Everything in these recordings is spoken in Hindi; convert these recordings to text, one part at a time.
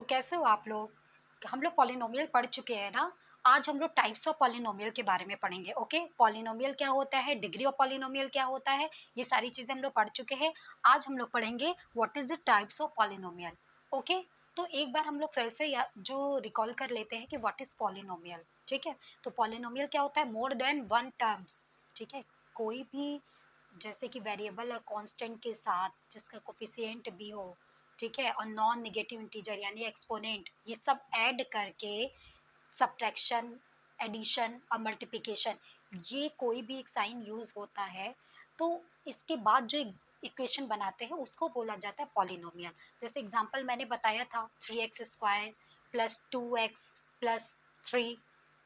कैसे हो आप लोग? हम लोग पॉलिनोमियल पढ़ चुके हैं ना। आज हम लोग टाइप्स ऑफ पॉलिनोमियल के बारे में पढ़ेंगे। ओके, पॉलिनोमियल क्या होता है, डिग्री ऑफ पॉलिनोमियल क्या होता है, ये सारी चीजें हम लोग पढ़ चुके हैं। आज हम लोग पढ़ेंगे what is the types of polynomial. Okay, तो एक बार हम लोग फिर से जो रिकॉल कर लेते हैं कि व्हाट इज पॉलिनोमियल। ठीक है, तो पॉलिनोमियल क्या होता है, मोर देन वन टर्म्स। ठीक है, कोई भी जैसे कि वेरिएबल और कांस्टेंट के साथ जिसका कोफिशिएंट भी हो, ठीक है, और नॉन नेगेटिव इंटीजर यानी एक्सपोनेंट, ये सब ऐड करके सब्ट्रैक्शन, एडिशन और मल्टीप्लिकेशन, ये कोई भी एक साइन यूज होता है तो इसके बाद जो इक्वेशन बनाते हैं उसको बोला जाता है पॉलिनोमियल। जैसे एग्जांपल मैंने बताया था 3x² प्लस 2x प्लस 3।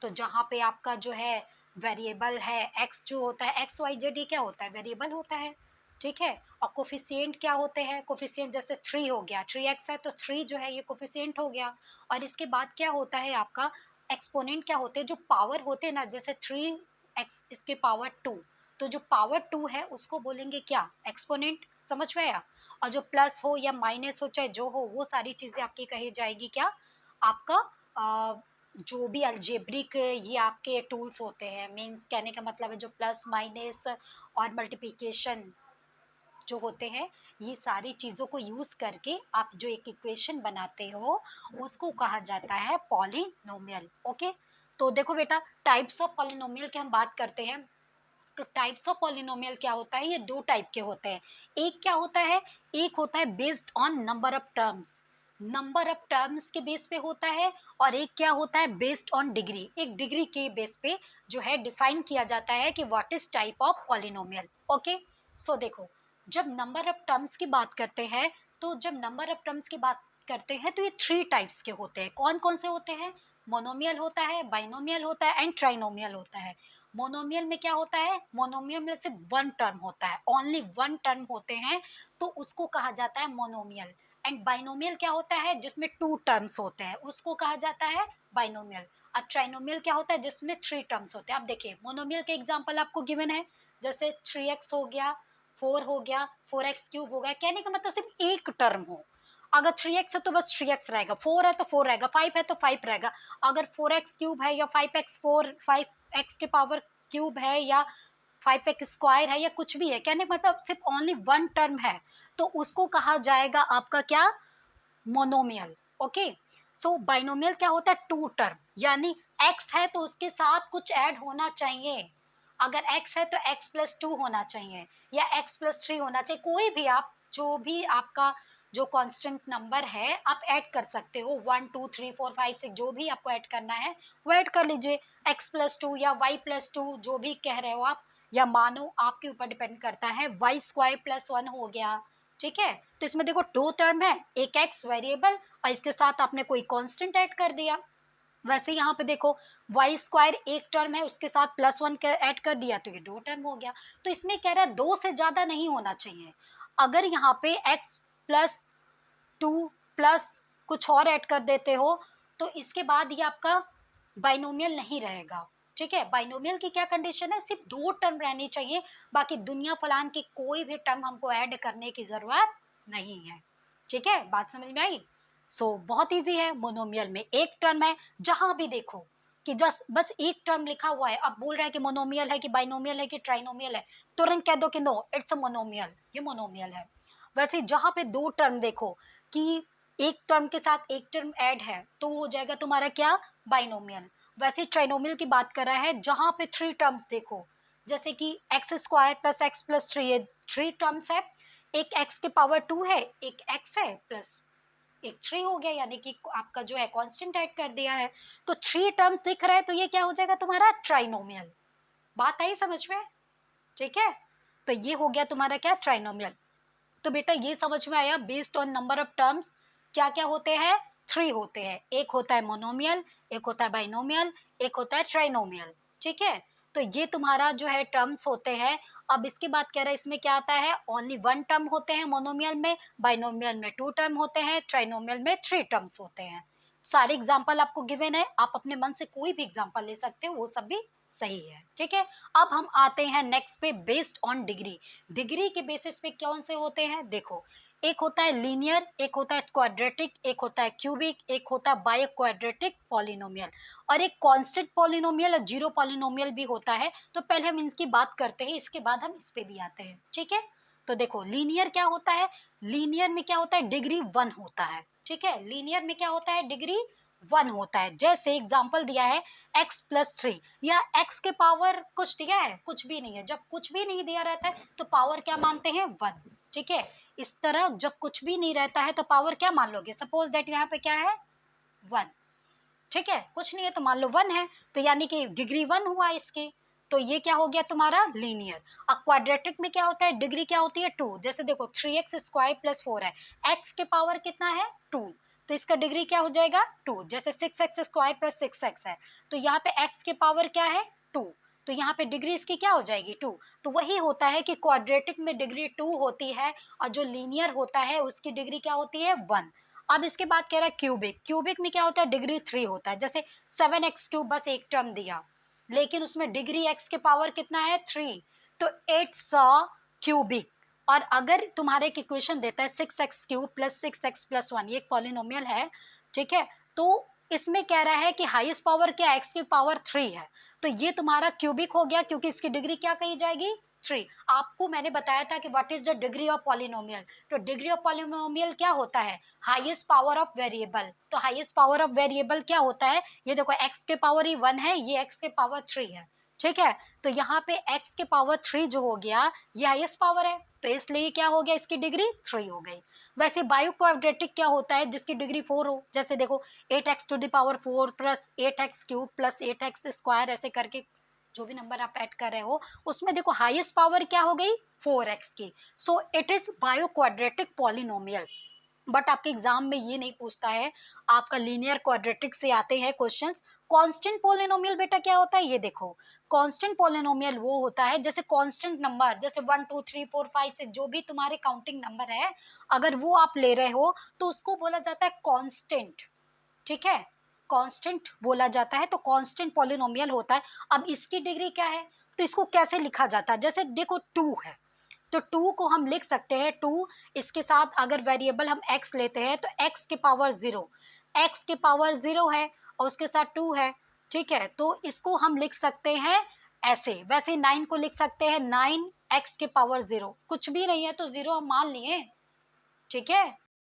तो जहाँ पे आपका जो है वेरिएबल है x, जो होता है एक्स वाई जेड, ये क्या होता है, वेरिएबल होता है। ठीक है, और कोफिशिएंट क्या होते हैं, कोफिशिएंट जैसे 3 हो गया, 3x है तो 3 जो है ये कोफिशिएंट हो गया। और इसके बाद क्या होता है आपका एक्सपोनेंट, क्या होते हैं जो पावर होते हैं ना, जैसे 3x इसके पावर 2, तो जो पावर 2 है उसको बोलेंगे क्या, एक्सपोनेंट। समझ में आया? और जो प्लस हो या माइनस हो चाहे जो हो, वो सारी चीजें आपकी कही जाएगी क्या, आपका जो भी अलजेब्रिक ये आपके टूल्स होते हैं। मीन्स कहने का मतलब है जो प्लस माइनस और मल्टीप्लिकेशन जो होते हैं, ये सारी चीज़ों को यूज़ करके आप जो एक इक्वेशन बनाते हो उसको कहा जाता है पॉलिनोमियल। ओके, तो देखो बेटा, टाइप्स ऑफ पॉलिनोमियल की हम बात करते हैं। तो टाइप्स ऑफ पॉलिनोमियल क्या होता है, ये दो टाइप के होते हैं। एक क्या होता है, एक होता है based on number of terms, number of terms के बेस पे होता है। और एक क्या होता है, बेस्ड ऑन डिग्री, एक डिग्री के बेस पे जो है डिफाइन किया जाता है कि what is type of polynomial. Okay, so देखो, जब नंबर ऑफ टर्म्स की बात करते हैं, तो जब नंबर ऑफ टर्म्स की बात करते हैं तो ये 3 टाइप्स के होते हैं। कौन कौन से होते हैं, मोनोमियल होता है, बाइनोमियल होता है एंड ट्राइनोमियल होता है। मोनोमियल में क्या होता है, मोनोमियल में सिर्फ वन टर्म होता है, ओनली वन टर्म होते हैं, तो उसको कहा जाता है मोनोमियल। एंड बाइनोमियल क्या होता है, जिसमें 2 टर्म्स होते हैं, उसको कहा जाता है बाइनोमियल। और ट्राइनोमियल क्या होता है, जिसमें 3 टर्म्स होते हैं। अब देखिए, मोनोमियल के एग्जाम्पल आपको गिवन है, जैसे 3x हो गया, 4 हो गया, 4x³ हो गया। कहने का मतलब सिर्फ एक टर्म हो। अगर 3x है तो बस 3x रहेगा, 4 है तो 4 रहेगा, 5 है तो 5 रहेगा। अगर 4x³ है या 5x के पावर क्यूब है या 5x² है या कुछ भी है, कहने का मतलब सिर्फ ओनली वन टर्म है, तो उसको कहा जाएगा आपका क्या, मोनोमियल। ओके, सो बाइनोमियल क्या होता है, 2 टर्म, यानी x है तो उसके साथ कुछ ऐड होना चाहिए। अगर x है तो x+2 होना चाहिए या x+3 होना चाहिए। कोई भी आप, जो भी आपका जो कांस्टेंट नंबर है आप ऐड कर सकते हो, 1 2 3 4 5 6 जो भी आपको ऐड करना है वो ऐड कर लीजिए। x+2 या y+2 जो भी कह रहे हो आप, या मानो आपके ऊपर डिपेंड करता है, y² + 1 हो गया। ठीक है, तो इसमें देखो 2 टर्म है, एक x वेरिएबल और इसके साथ आपने कोई कांस्टेंट ऐड कर दिया। वैसे यहाँ पे देखो, y² एक टर्म है, उसके साथ +1 ऐड कर दिया तो ये 2 टर्म हो गया। तो इसमें कह रहा है 2 से ज्यादा नहीं होना चाहिए। अगर यहाँ पे x+2 प्लस कुछ और ऐड कर देते हो तो इसके बाद ये आपका बाइनोमियल नहीं रहेगा। ठीक है, बाइनोमियल की क्या कंडीशन है, सिर्फ 2 टर्म रहनी चाहिए, बाकी दुनिया फलान की कोई भी टर्म हमको ऐड करने की जरूरत नहीं है। ठीक है, बात समझ में आई? बहुत इजी है, मोनोमियल में एक टर्म है, जहां भी देखो कि जस्ट बस एक टर्म लिखा हुआ है, अब बोल रहा है कि मोनोमियल है कि बाइनोमियल है कि ट्राइनोमियल है, तुरंत कह दो कि नो इट्स अ मोनोमियल, ये मोनोमियल है। वैसे जहां पे 2 टर्म देखो कि एक टर्म के साथ एक टर्म ऐड है, तो हो जाएगा तुम्हारा क्या, बाइनोमियल। वैसे ट्राइनोमियल की बात कर रहा है जहां पे 3 टर्म्स देखो, जैसे कि x² + x+3, ये 3 टर्म्स है, एक x के पावर 2 है, एक x है प्लस एक 3 हो गया, यानी कि आपका जो है कांस्टेंट ऐड कर दिया है, तो 3 टर्म्स दिख रहा है, तो ये क्या हो जाएगा तुम्हारा ट्राइनोमियल। बात आई समझ में? ठीक है, तो ये हो गया तुम्हारा क्या, ट्राइनोमियल। तो बेटा ये समझ में आया, based on number of terms क्या क्या होते हैं, 3 होते हैं। एक होता है मोनोमियल, एक होता है बाइनोमियल, एक होता है ट्राइनोमियल। ठीक है, तो ये तुम्हारा जो है टर्म्स होते हैं। अब इसके बाद कह रहा है इसमें क्या आता है, ओनली वन टर्म होते हैं मोनोमियल में, बाइनोमियल में 2 टर्म होते हैं, ट्राइनोमियल में 3 टर्म्स होते हैं। सारे एग्जाम्पल आपको गिवन है, आप अपने मन से कोई भी एग्जाम्पल ले सकते हो, वो सब भी सही है। ठीक है, अब हम आते हैं नेक्स्ट पे, बेस्ड ऑन डिग्री। डिग्री के बेसिस पे कौन से होते हैं, देखो एक होता है लीनियर, एक होता है क्वाड्रेटिक, एक होता है क्यूबिक, एक होता है बायो क्वाड्रेटिक पॉलिनोमियल, और एक कांस्टेंट पॉलिनोमियल और जीरो पॉलिनोमियल भी होता है। तो पहले हम इसकी बात करते हैं, इसके बाद हम इस पे भी आते हैं, ठीक है। तो देखो लीनियर क्या होता है, लीनियर में क्या होता है, डिग्री 1 होता है, ठीक है। लीनियर में क्या होता है, डिग्री 1 होता है। जैसे एग्जाम्पल दिया है x+3, या x के पावर कुछ दिया है, कुछ भी नहीं है। जब कुछ भी नहीं दिया रहता है तो पावर क्या मानते हैं, 1, ठीक है। इस तरह जब कुछ भी नहीं रहता है तो पावर क्या मान लोगे, सपोज दैट यहाँ पे क्या है, 1, ठीक है। कुछ नहीं है तो मान लो 1 है, तो यानी कि डिग्री 1 हुआ इसकी। तो ये क्या हो गया तुम्हारा लीनियर। अब क्वाड्रेटिक में क्या होता है, डिग्री क्या होती है, 2। जैसे देखो 3x² + 4 है, x के पावर कितना है, 2, तो इसका डिग्री क्या हो जाएगा, 2। जैसे 6x² + 6x है, तो यहाँ पे x के पावर क्या है, 2, तो यहाँ पे डिग्री इसकी क्या हो जाएगी, 2। तो वही होता है कि क्वाड्रेटिक में डिग्री 2 होती है, और जो लीनियर होता है उसकी डिग्री क्या होती है, 1। अब इसके बाद कह रहा है क्यूबिक, क्यूबिक में क्या होता है, डिग्री 3 होता है। जैसे 7x³ बस एक टर्म दिया, लेकिन उसमें डिग्री x के पावर कितना है, 3, तो 800 क्यूबिक। और अगर तुम्हारे एक इक्वेशन देता है 6x³ + 6x + 1, ये एक पॉलिनोमियल है, ठीक है। तो इसमें कह रहा है कि हाईएस्ट पावर क्या, x की पावर 3 है, तो ये तुम्हारा क्यूबिक हो गया, क्योंकि इसकी डिग्री क्या कही जाएगी, 3। आपको मैंने बताया था कि what is the degree of polynomial, तो डिग्री ऑफ पॉलिनोमियल क्या होता है, हाईएस्ट पावर ऑफ वेरिएबल। तो हाईएस्ट पावर ऑफ वेरिएबल क्या होता है, ये देखो x के पावर ही 1 है, ये x के पावर 3 है, ठीक है। तो यहाँ पे x के पावर 3 जो हो गया ये हाईएस्ट पावर है, तो इसलिए क्या हो गया, इसकी डिग्री 3 हो गई। वैसे बायो क्वाड्रेटिक क्या होता है, जिसकी डिग्री 4 हो। जैसे देखो 8x⁴ + 8x³ + 8x², ऐसे करके जो भी नंबर आप ऐड कर रहे हो, उसमें देखो हाईएस्ट पावर क्या हो गई, 4x की। So it is bio quadratic polynomial. But आपके एग्जाम में ये नहीं पूछता है, आपका लीनियर क्वाड्रेटिक से आते हैं क्वेश्चंस। कांस्टेंट पॉलिनोमियल बेटा क्या होता है, ये देखो कांस्टेंट पॉलिनोमियल वो होता है, जैसे कांस्टेंट नंबर, जैसे 1 2 3 4 5 6 जो भी तुम्हारे काउंटिंग नंबर है, अगर वो आप ले रहे हो तो उसको बोला जाता है कांस्टेंट, ठीक है। कांस्टेंट बोला जाता है, तो कांस्टेंट पॉलिनोमियल होता है। अब इसकी डिग्री क्या है, तो इसको कैसे लिखा जाता है, जैसे देखो 2 है, तो 2 को हम लिख सकते हैं 2, इसके साथ अगर वेरिएबल हम x लेते हैं तो x के पावर 0, x के पावर 0 है और उसके साथ 2 है, ठीक है। तो इसको हम लिख सकते हैं ऐसे। वैसे 9 को लिख सकते हैं 9 x के पावर 0, कुछ भी नहीं है तो 0 हम मान लिए, ठीक है।